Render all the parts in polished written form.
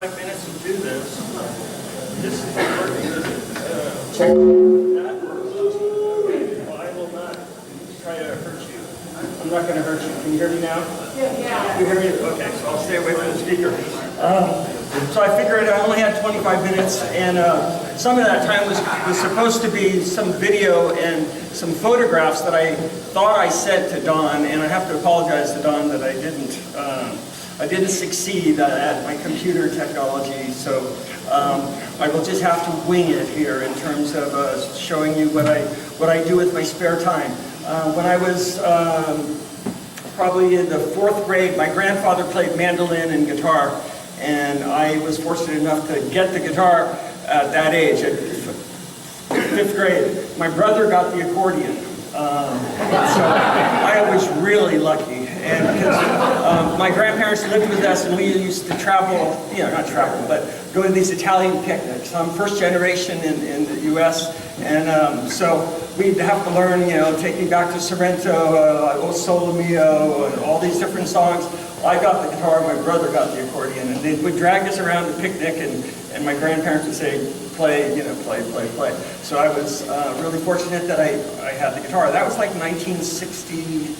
5 minutes to do this. This is working. Check that. Okay. Well, I will not try to hurt you. I'm not going to hurt you. Can you hear me now? Yeah. You hear me? Okay, so I'll stay away from the speaker. So I figured I only had 25 minutes, and some of that time was supposed to be some video and some photographs that I thought I sent to Don, and I have to apologize to Don that I didn't. I didn't succeed at my computer technology, so I will just have to wing it here in terms of showing you what I do with my spare time. When I was probably in the 4th grade, my grandfather played mandolin and guitar, and I was fortunate enough to get the guitar at that age, at 5th grade. My brother got the accordion, so I was really lucky. And because my grandparents lived with us, and we used to travel, not travel, but go to these Italian picnics. I'm first generation in the U.S., and so we'd have to learn, Take Me Back to Sorrento, O Sole Mio, and all these different songs. I got the guitar, my brother got the accordion, and they would drag us around the picnic, and my grandparents would say, play, play. So I was really fortunate that I had the guitar. That was like 1960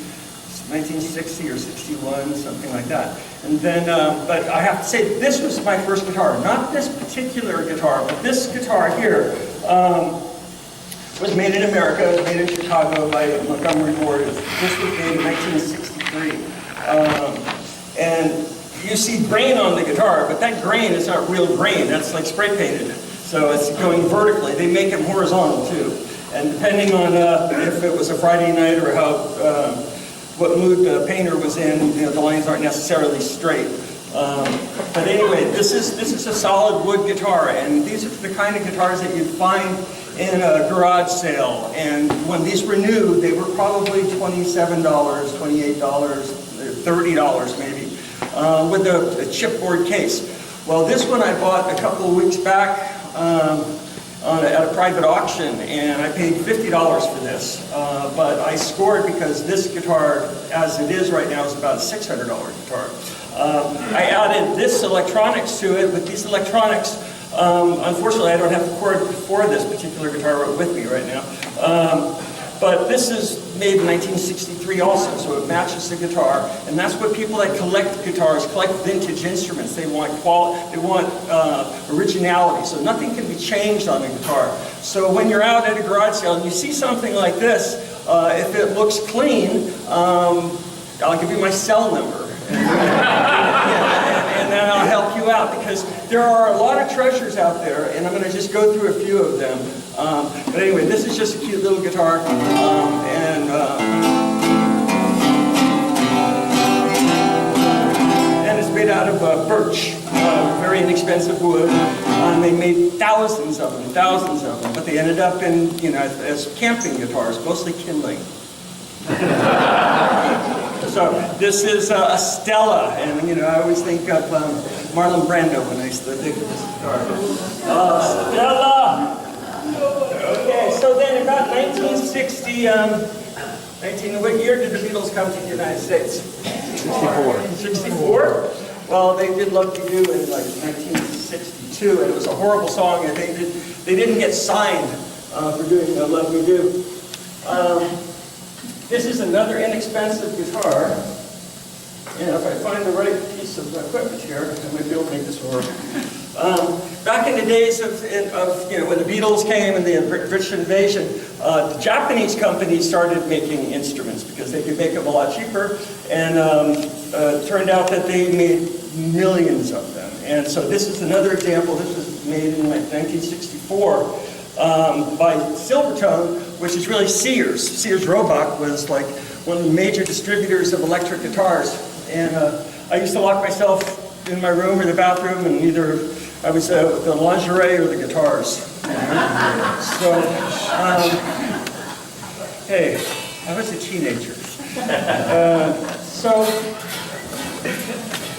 or 61, something like that. And then, but I have to say, this was my first guitar. Not this particular guitar, but this guitar here was made in America. It was made in Chicago by Montgomery Ward. This was made in 1963. And you see grain on the guitar, but that grain is not real grain. That's like spray painted. So it's going vertically. They make them horizontal too. And depending on if it was a Friday night or what mood the painter was in, the lines aren't necessarily straight. But anyway, this is a solid wood guitar, and these are the kind of guitars that you'd find in a garage sale. And when these were new, they were probably $27, $28, $30 maybe, with a chipboard case. Well, this one I bought a couple of weeks back at a private auction, and I paid $50 for this, but I scored because this guitar, as it is right now, is about a $600 guitar. I added this electronics to it. With these electronics, unfortunately I don't have the cord for this particular guitar with me right now, but this is made in 1963 also, so it matches the guitar, and that's what people that collect guitars, collect vintage instruments. They want originality, so nothing can be changed on a guitar. So when you're out at a garage sale and you see something like this, if it looks clean, I'll give you my cell number. And then I'll help you out, because there are a lot of treasures out there, and I'm going to just go through a few of them. But anyway, this is just a cute little guitar, and it's made out of birch, very inexpensive wood. They made thousands of them, but they ended up in, as camping guitars, mostly kindling. So this is a Stella, and I always think of Marlon Brando when I think of this guitar. Stella! Okay, so then about 1960, what year did the Beatles come to the United States? 64. 64? Well, they did Love Me Do in like 1962, and it was a horrible song, and they didn't get signed for doing Love Me Do. This is another inexpensive guitar, and if I find the right piece of equipment here, I might be able to make this work. Back in the days of when the Beatles came and the British invasion, the Japanese companies started making instruments because they could make them a lot cheaper, and it turned out that they made millions of them. And so this is another example. This was made in like 1964 by Silvertone, which is really Sears. Sears Roebuck was like one of the major distributors of electric guitars, and I used to lock myself in my room or the bathroom, and either I was the lingerie or the guitars. So, hey, I was a teenager.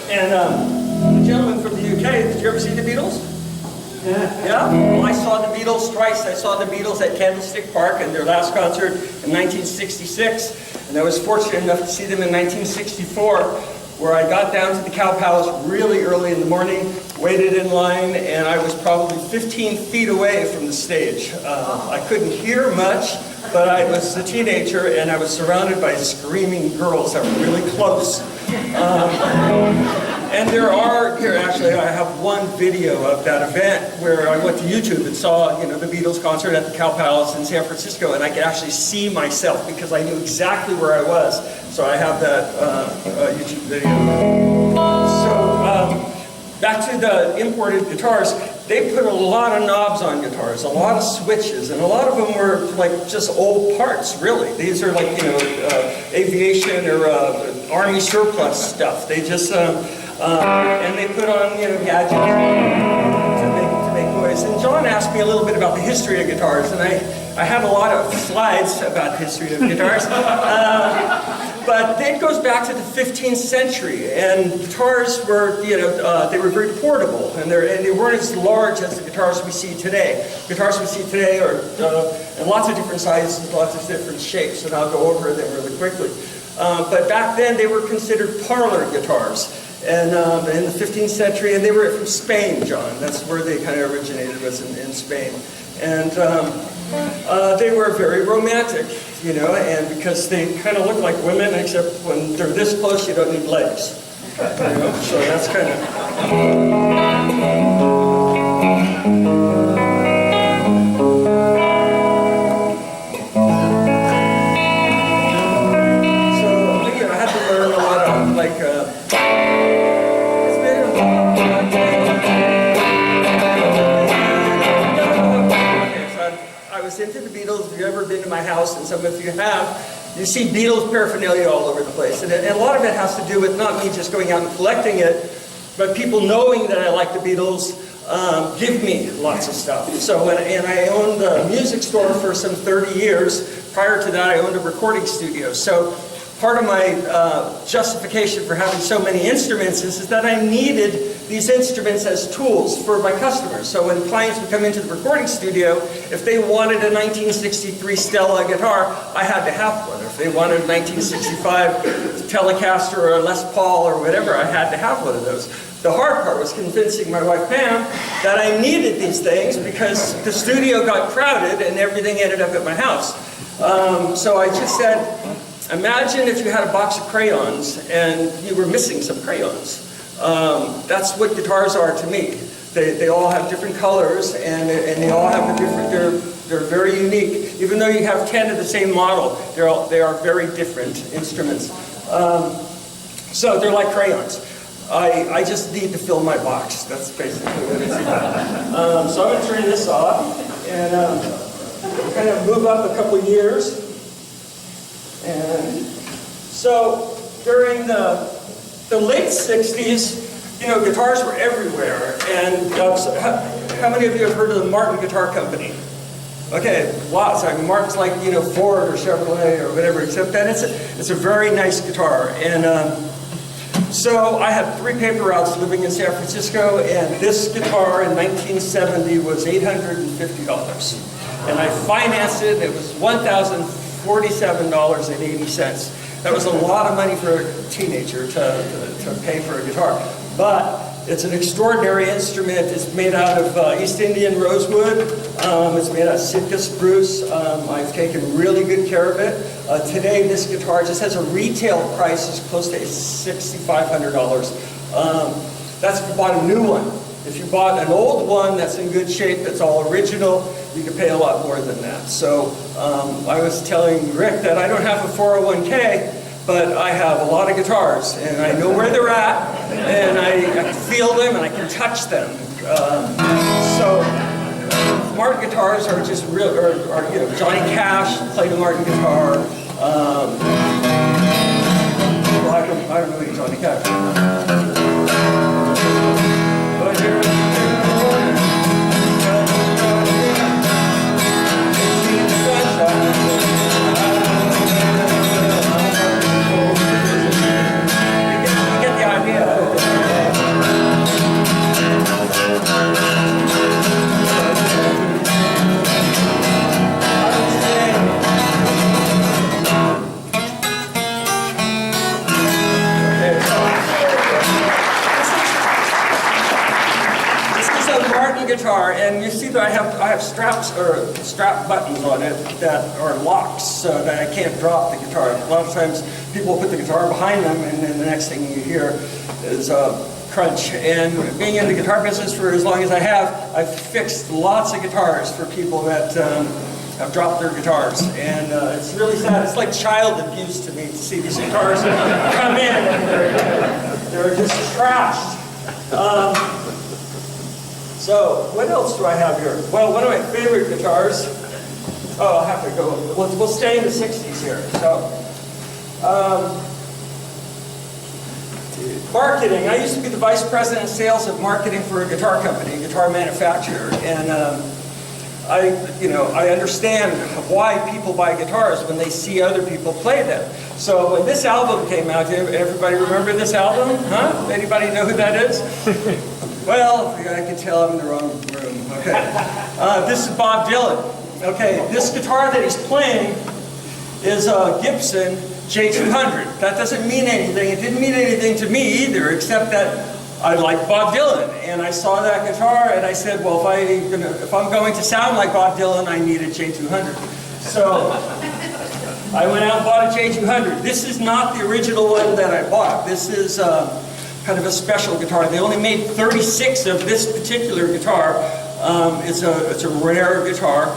The gentleman from the UK, did you ever see the Beatles? Yeah? Well, I saw the Beatles twice. I saw the Beatles at Candlestick Park in their last concert in 1966, and I was fortunate enough to see them in 1964. where I got down to the Cow Palace really early in the morning, waited in line, and I was probably 15 feet away from the stage. I couldn't hear much, but I was a teenager and I was surrounded by screaming girls that were really close. And actually I have one video of that event where I went to YouTube and saw, the Beatles concert at the Cow Palace in San Francisco, and I could actually see myself because I knew exactly where I was. So I have that YouTube video. So back to the imported guitars, they put a lot of knobs on guitars, a lot of switches, and a lot of them were like just old parts, really. These are like, aviation or army surplus stuff. They just, and they put on, gadgets to make noise. And John asked me a little bit about the history of guitars, and I have a lot of slides about the history of guitars. But it goes back to the 15th century, and guitars were, they were very portable, and they weren't as large as the guitars we see today. Guitars we see today are in lots of different sizes, lots of different shapes, and I'll go over them really quickly. But back then, they were considered parlor guitars, and in the 15th century, and they were from Spain, John. That's where they kind of originated, was in Spain. And they were very romantic, and because they kind of look like women, except when they're this close, you don't need legs. So that's kind of... into the Beatles. If you've ever been to my house, and some of you have, you see Beatles paraphernalia all over the place. And a lot of it has to do with not me just going out and collecting it, but people knowing that I like the Beatles give me lots of stuff. So, and I owned a music store for some 30 years. Prior to that, I owned a recording studio. So part of my justification for having so many instruments is that I needed these instruments as tools for my customers. So when clients would come into the recording studio, if they wanted a 1963 Stella guitar, I had to have one. If they wanted a 1965 Telecaster or a Les Paul or whatever, I had to have one of those. The hard part was convincing my wife Pam that I needed these things because the studio got crowded and everything ended up at my house. So I just said, imagine if you had a box of crayons and you were missing some crayons. That's what guitars are to me. They all have different colors, and they all have a different. They're very unique. Even though you have 10 of the same model, they are very different instruments. So they're like crayons. I just need to fill my box. That's basically what it's about. So I'm going to turn this off and kind of move up a couple years. And so during the late 60s, guitars were everywhere. And how many of you have heard of the Martin Guitar Company? Okay, lots. I mean, Martin's like, Ford or Chevrolet or whatever, except that it's a very nice guitar. And so I had 3 paper routes living in San Francisco, and this guitar in 1970 was $850. And I financed it. It was $1,047.80. That was a lot of money for a teenager to pay for a guitar. But it's an extraordinary instrument. It's made out of East Indian rosewood. It's made out of Sitka spruce. I've taken really good care of it. Today, this guitar just has a retail price is close to $6,500. That's if you bought a new one. If you bought an old one that's in good shape, that's all original, you can pay a lot more than that. So I was telling Rick that I don't have a 401k, but I have a lot of guitars, and I know where they're at, and I can feel them, and I can touch them. So Martin guitars are just real, Johnny Cash played a Martin guitar. Well, I don't know any Johnny Cash. But here a Martin guitar, and you see that I have straps or strap buttons on it that are locks, so that I can't drop the guitar. A lot of times people put the guitar behind them, and then the next thing you hear is a crunch. And being in the guitar business for as long as I have, I've fixed lots of guitars for people that have dropped their guitars, and it's really sad. It's like child abuse to me to see these guitars come in and they're just trashed. So what else do I have here? Well, one of my favorite guitars. Oh, I'll have to go. We'll stay in the '60s here. So, marketing. I used to be the vice president of sales of marketing for a guitar company, a guitar manufacturer, and I understand why people buy guitars when they see other people play them. So when this album came out, everybody remember this album? Huh? Anybody know who that is? Well, I can tell I'm in the wrong room. Okay. This is Bob Dylan. Okay, this guitar that he's playing is a Gibson J200. That doesn't mean anything. It didn't mean anything to me either, except that I like Bob Dylan, and I saw that guitar, and I said, well, if I'm going to sound like Bob Dylan, I need a J200. So I went out and bought a J200. This is not the original one that I bought. This is kind of a special guitar. They only made 36 of this particular guitar. It's a rare guitar.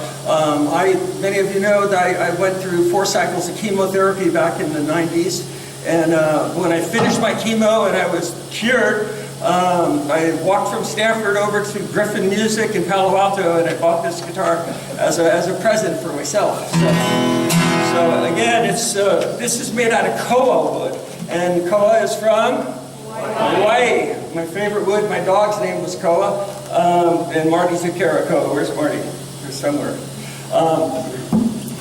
Many of you know that I went through 4 cycles of chemotherapy back in the 90s, and when I finished my chemo and I was cured, I walked from Stanford over to Griffin Music in Palo Alto, and I bought this guitar as a present for myself. So again, this is made out of koa wood, and koa is from Hawaii. My favorite wood. My dog's name was Koa, and Marty's a Koa. Where's Marty? There's somewhere.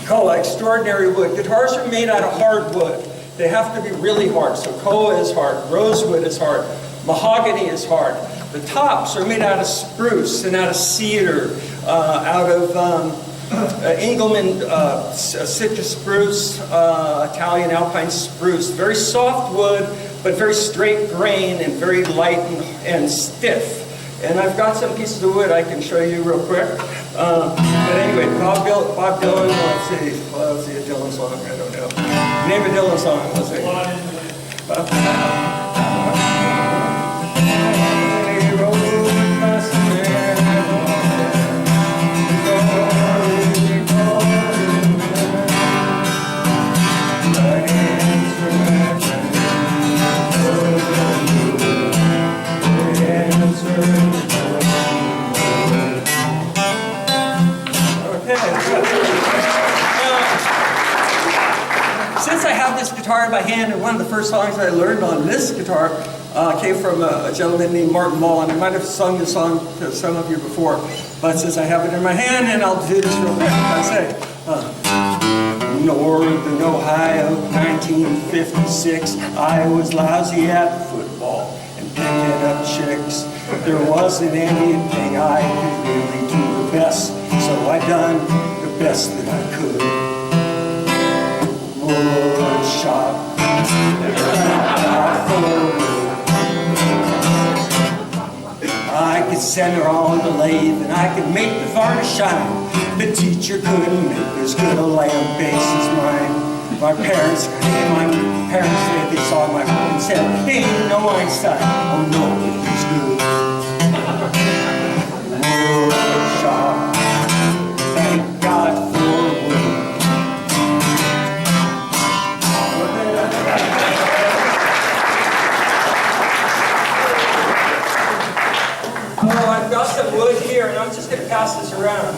Koa, extraordinary wood. Guitars are made out of hard wood. They have to be really hard. So koa is hard. Rosewood is hard. Mahogany is hard. The tops are made out of spruce and out of cedar, out of Engelmann citrus spruce, Italian alpine spruce. Very soft wood, but very straight grain and very light and stiff. And I've got some pieces of wood I can show you real quick. But anyway, Bob Dylan, let's see, a Dylan song, I don't know. Name a Dylan song, let's see. Since I have this guitar in my hand, and one of the first songs I learned on this guitar came from a gentleman named Martin Mull, and I might have sung this song to some of you before, but since I have it in my hand, and I'll do this real quick, I say, Northern Ohio, 1956, I was lousy at football and picking up chicks. There wasn't anything I could really do the best, so I done the best that I could. Wood shop, I could send her on the lathe and I could make the varnish shine. The teacher couldn't make as good a lamp base as mine. My parents said they saw my home and said, "Hey, no Einstein, oh no, he's good." Wood shop, thank God for wood. I've got some wood here, and I'm just going to pass this around.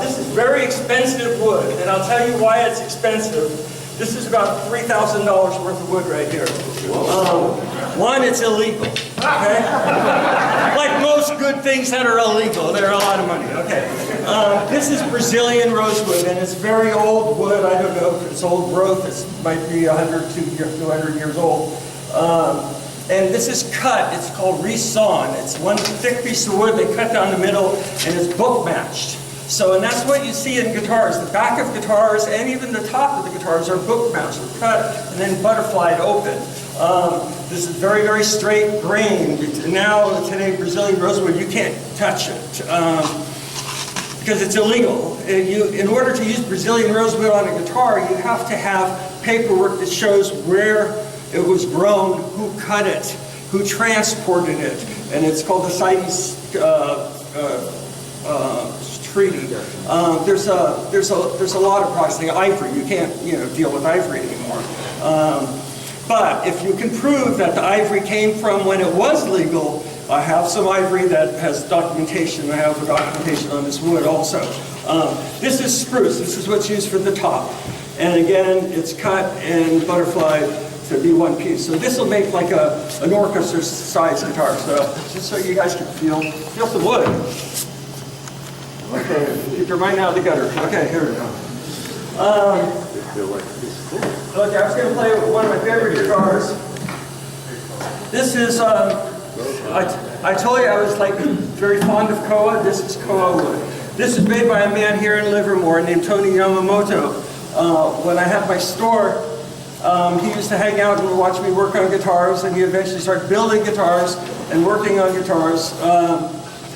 This is very expensive wood, and I'll tell you why it's expensive. This is about $3,000 worth of wood right here. One, it's illegal, okay? Like most good things that are illegal, they're a lot of money, okay? This is Brazilian rosewood, and it's very old wood. I don't know if it's old growth. It might be 100 to 200 years old. And this is cut. It's called resawn. It's one thick piece of wood they cut down the middle, and it's book matched. So, and that's what you see in guitars. The back of guitars and even the top of the guitars are book matched. They're cut and then butterflied open. This is very, very straight grained. Now, today, Brazilian rosewood, you can't touch it because it's illegal. In order to use Brazilian rosewood on a guitar, you have to have paperwork that shows where it was grown, who cut it, who transported it, and it's called the CITES treaty. There's a lot of products. The ivory, you can't deal with ivory anymore. But if you can prove that the ivory came from when it was legal, I have some ivory that has documentation. I have the documentation on this wood also. This is spruce. This is what's used for the top. And again, it's cut and butterflied to be one piece. So this will make like an orchestra-sized guitar. So just so you guys can feel the wood. Okay, keep your mind out of the gutter. Okay, here we go. Look, I was going to play with one of my favorite guitars. This is, I told you I was like very fond of koa. This is koa wood. This is made by a man here in Livermore named Tony Yamamoto. When I had my store, he used to hang out and watch me work on guitars, and he eventually started building guitars and working on guitars.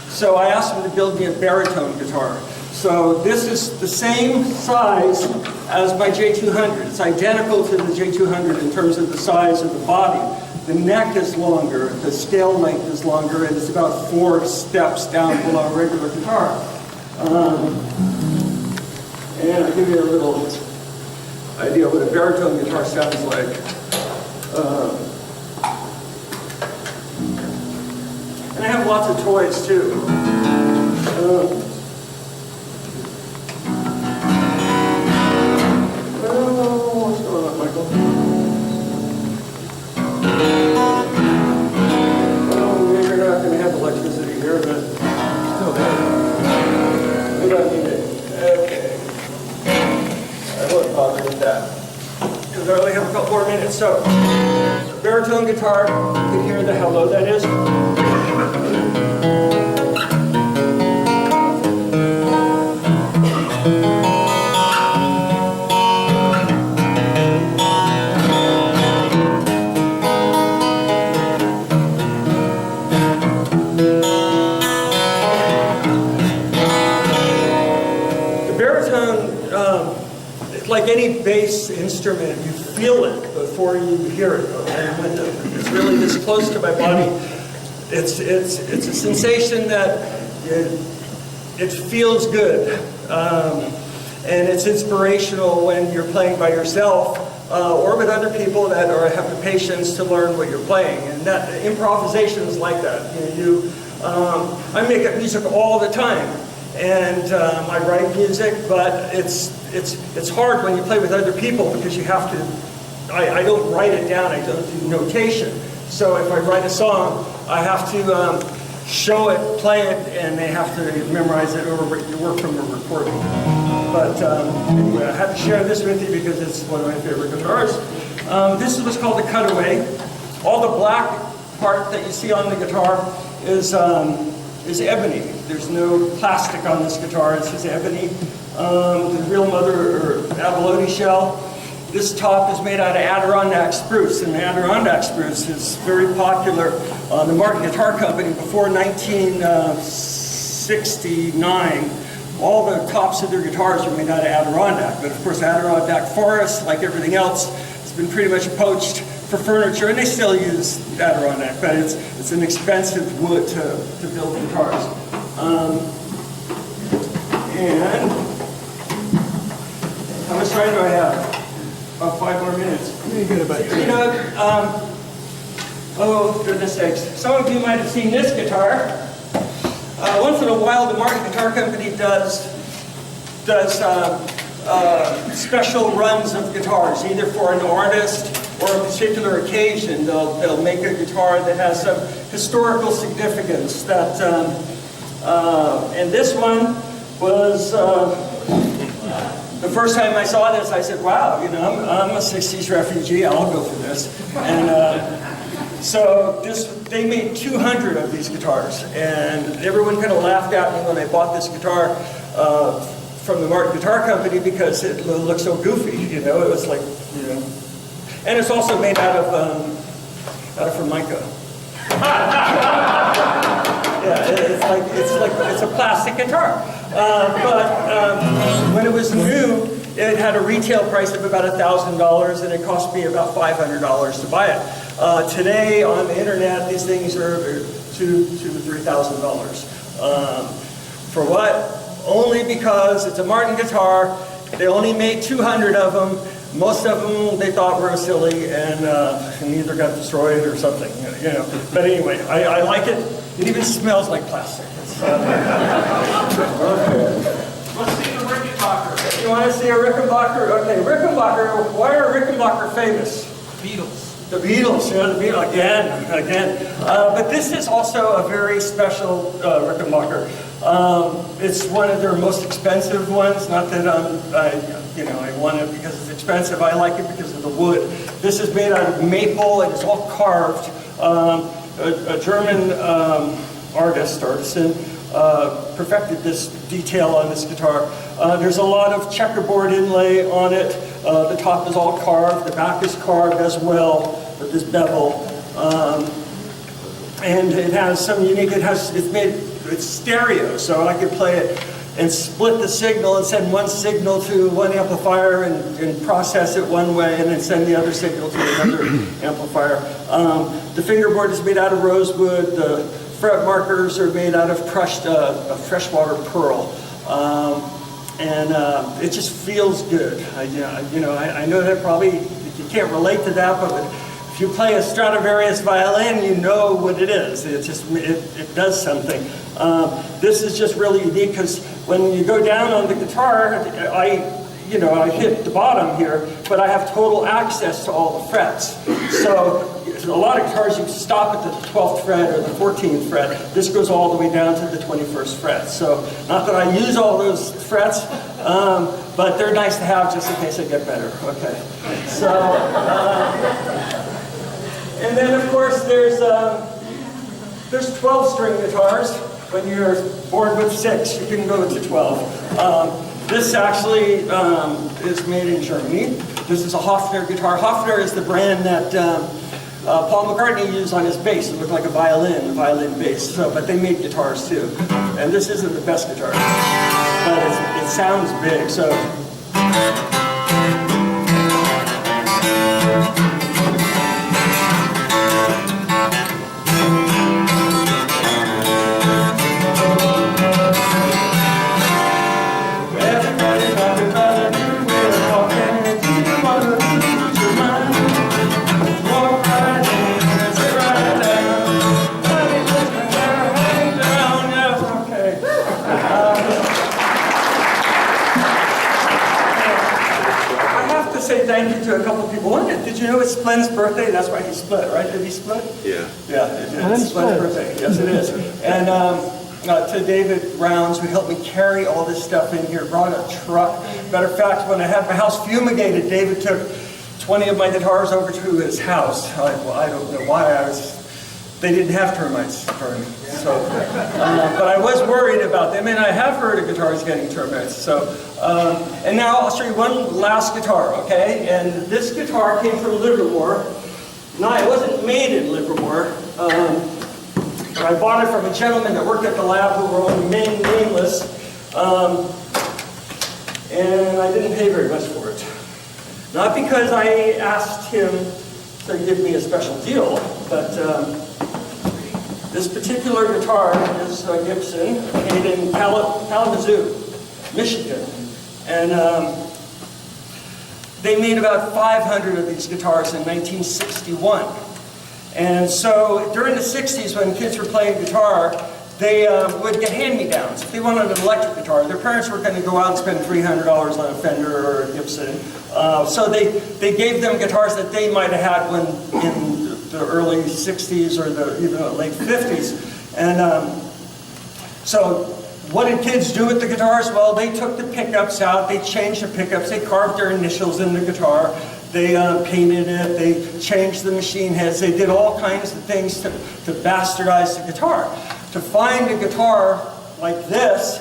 So I asked him to build me a baritone guitar. So this is the same size as my J200. It's identical to the J200 in terms of the size of the body. The neck is longer, the scale length is longer, and it's about 4 steps down below a regular guitar. And I'll give you a little idea what a baritone guitar sounds like. And I have lots of toys too. What's going on, Michael? Well, you're not going to have electricity here, but still there. We don't need it. Okay. I won't bother with that because I only have a couple more minutes. So, baritone guitar, you can hear how low that is. Like any bass instrument, you feel it before you hear it. And when it's really this close to my body, it's a sensation that it feels good. And it's inspirational when you're playing by yourself or with other people that have the patience to learn what you're playing. And that improvisation is like that. I make up music all the time. And I write music, but it's hard when you play with other people because you have to, I don't write it down, I don't do notation. So if I write a song, I have to show it, play it, and they have to memorize it or work from a recording. But anyway, I had to share this with you because it's one of my favorite guitars. This is what's called the cutaway. All the black part that you see on the guitar is ebony. There's no plastic on this guitar. It's just ebony. The real mother or abalone shell. This top is made out of Adirondack spruce, and Adirondack spruce is very popular on the Martin Guitar Company before 1969. All the tops of their guitars were made out of Adirondack, but of course Adirondack forest, like everything else, has been pretty much poached for furniture, and they still use Adirondack, but it's an expensive wood to build guitars. And how much time do I have? About 5 more minutes. You get about oh goodness sakes. Some of you might have seen this guitar. Once in a while the Martin Guitar Company does special runs of guitars, either for an artist or a particular occasion. They'll make a guitar that has some historical significance. And this one was the first time I saw this, I said, wow, I'm a 60s refugee, I'll go for this. And so they made 200 of these guitars, and everyone kind of laughed at me when I bought this guitar from the Martin Guitar Company because it looked so goofy, it was like, And it's also made out of out of Formica. Yeah, it's a plastic guitar. When it was new, it had a retail price of about $1,000, and it cost me about $500 to buy it. Today on the internet, these things are $2,000 to $3,000. For what? Only because it's a Martin guitar. They only made 200 of them. Most of them they thought were silly, and either got destroyed or something, you know. But anyway, I like it. It even smells like plastic. Okay. Let's see the Rickenbacker. You want to see a Rickenbacker? Okay, Rickenbacker. Why are Rickenbacker famous? Beatles. The Beatles, yeah, the Beatles, again. But this is also a very special Rickenbacker. It's one of their most expensive ones. Not that I want it because it's expensive. I like it because of the wood. This is made out of maple, and it's all carved. A German artisan, perfected this detail on this guitar. There's a lot of checkerboard inlay on it. The top is all carved. The back is carved as well with this bevel. And it has some unique. It's stereo, so I could play it and split the signal and send one signal to one amplifier and process it one way, and then send the other signal to another amplifier. The fingerboard is made out of rosewood. The fret markers are made out of crushed freshwater pearl. It just feels good. I know that probably you can't relate to that, but if you play a Stradivarius violin, you know what it is. It does something. This is just really unique because when you go down on the guitar, I hit the bottom here, but I have total access to all the frets. So a lot of guitars you stop at the 12th fret or the 14th fret. This goes all the way down to the 21st fret. So not that I use all those frets, but they're nice to have just in case I get better. Okay. So, and then of course there's 12-string guitars. When you're bored with 6, you can go to 12. This actually is made in Germany. This is a Hofner guitar. Hofner is the brand that Paul McCartney used on his bass. It looked like a violin bass. But they made guitars too. And this isn't the best guitar, but it sounds big. So. Thank you to a couple people. Did you know it's Glenn's birthday? That's why he split, right? Did he split? Yeah. Yeah, it's Glenn's birthday. Yes, it is. And to David Rounds, who helped me carry all this stuff in here, brought a truck. Matter of fact, when I had my house fumigated, David took 20 of my guitars over to his house. I don't know why they didn't have termites burning. So, but I was worried about them, and I have heard of guitars getting termites. So, and now I'll show you one last guitar, okay? And this guitar came from Livermore. No, it wasn't made in Livermore. I bought it from a gentleman that worked at the lab who were only nameless, and I didn't pay very much for it. Not because I asked him to give me a special deal, but this particular guitar is a Gibson made in Kalamazoo, Michigan. And they made about 500 of these guitars in 1961. And so during the 60s, when kids were playing guitar, they would get hand-me-downs. If they wanted an electric guitar, their parents were going to go out and spend $300 on a Fender or a Gibson. So they gave them guitars that they might have had when in the early 60s or even the late 50s. And so what did kids do with the guitars? Well, they took the pickups out, they changed the pickups, they carved their initials in the guitar, they painted it, they changed the machine heads, they did all kinds of things to bastardize the guitar. To find a guitar like this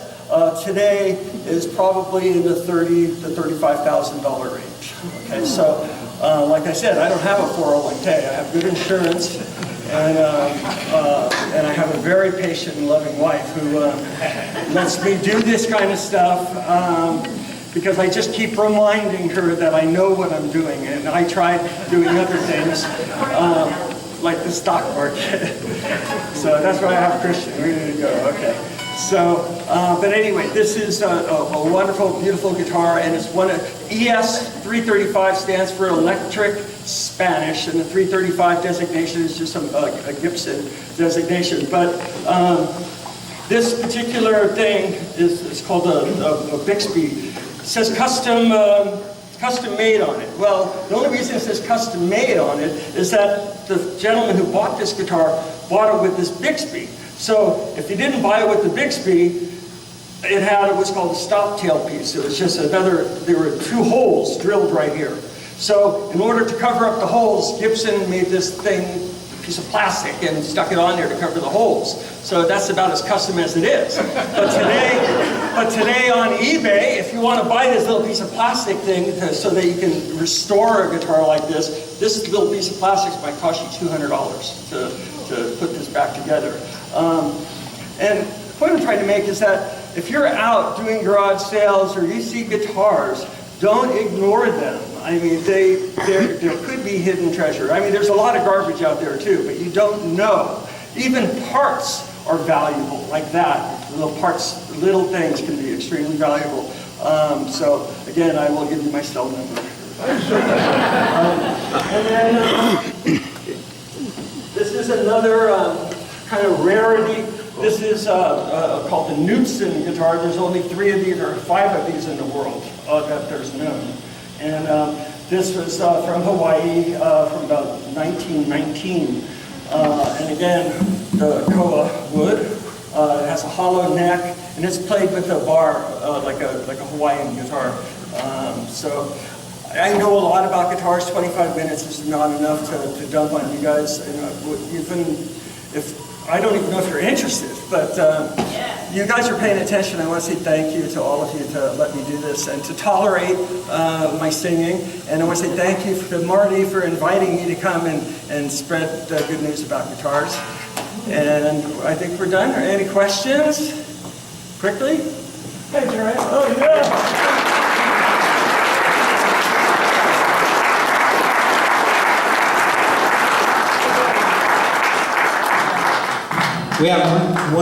today is probably in the $30,000 to $35,000 range. Okay, so Like I said, I don't have a 401k. I have good insurance, and I have a very patient and loving wife who lets me do this kind of stuff because I just keep reminding her that I know what I'm doing, and I tried doing other things like the stock market. So that's why I have Christian ready to go. Okay. So, but anyway, this is a wonderful, beautiful guitar, and it's one of ES 335 stands for Electric Spanish, and the 335 designation is just a Gibson designation. But this particular thing is called a Bixby. It says custom made on it. Well, the only reason it says custom made on it is that the gentleman who bought this guitar bought it with this Bixby. So if you didn't buy it with the Bixby, it had what's called a stop tailpiece. It was just there were 2 holes drilled right here. So in order to cover up the holes, Gibson made this thing, a piece of plastic, and stuck it on there to cover the holes. So that's about as custom as it is. But today on eBay, if you want to buy this little piece of plastic thing so that you can restore a guitar like this little piece of plastic might cost you $200 to put this back together. And the point I'm trying to make is that if you're out doing garage sales or you see guitars, don't ignore them. I mean, there could be hidden treasure. I mean, there's a lot of garbage out there too, but you don't know. Even parts are valuable, like that. Little parts, little things can be extremely valuable. So again, I will give you my cell number. And then this is another kind of rarity. This is called the Knudsen guitar. There's only 3 of these or 5 of these in the world that there's known. And this was from Hawaii from about 1919. And again, the koa wood. It has a hollow neck, and it's played with a bar like a Hawaiian guitar. So I know a lot about guitars. 25 minutes is not enough to dump on you guys. Even if I don't even know if you're interested, but you guys are paying attention. I want to say thank you to all of you to let me do this and to tolerate my singing. And I want to say thank you to Marty for inviting me to come and spread good news about guitars. And I think we're done. Are any questions? Quickly? Hey, Jerry. Oh, yeah. We have one